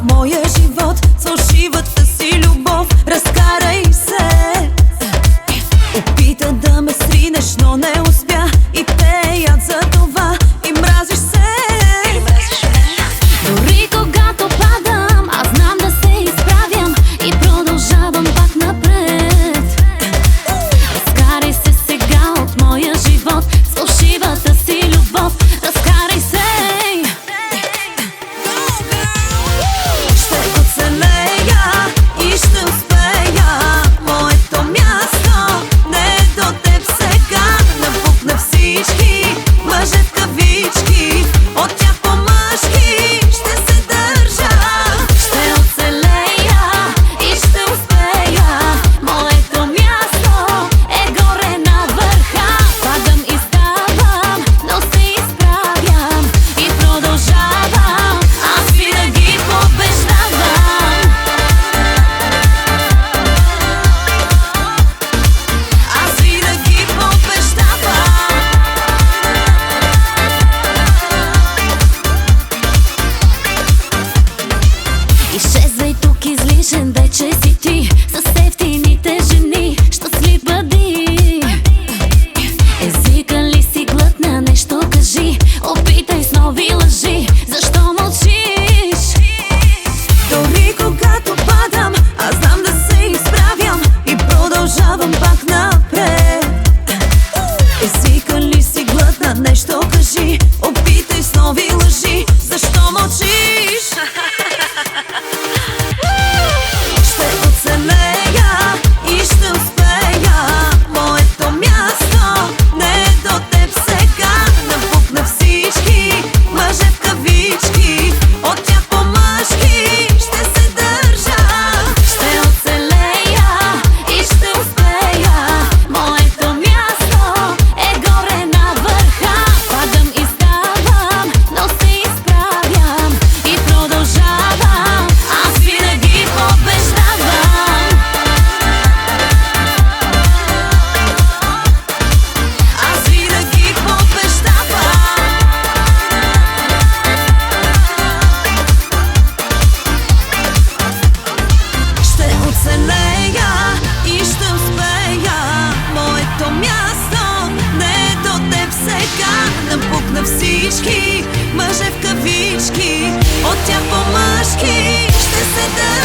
от моя живот с фалшивата си любов. Разкарай се, опита да ме сринеш, но не успя. И те яд за това и мразиш се. Дори когато падам, аз знам да се изправям и продължавам пак напред. Разкарай се сега от моя живот с фалшивата си любов. Разкарай се. Ще оцелея и ще успея. Моето място не е до теб сега. Напук на всички мъже в кавички, от тях по-мъжки ще се държа. Ще оцелея и ще успея. Моето място е горе на върха. Падам и ставам, но се изправям и продължавам. Аз винаги побеждавам. Аз винаги побеждавам. Изчезвай тук излишен, вече си ти с ефтините жени. Щастлив бъди. Езика ли си глътна, нещо кажи. Опитай с нови лъжи. Защо мълчиш? Дори когато падам, аз знам да се изправям и продължавам пак напред. Езика ли си глътна, нещо кажи. Опитай с нови лъжи. Защо мълчиш? Ще оцелея и ще успея. Моето място не е до теб сега. Напук на всички мъже в кавички, от тях по-мъжки ще се държа. Ще оцелея и ще успея. Моето място е горе на върха. Падам и ставам, но се изправям и продължавам. Аз винаги побеждавам. Аз винаги побеждавам. Ще оцелея и ще успея. Моето място не е до теб сега. Напук на всички мъже в кавички, от тях по-мъжки ще се държа.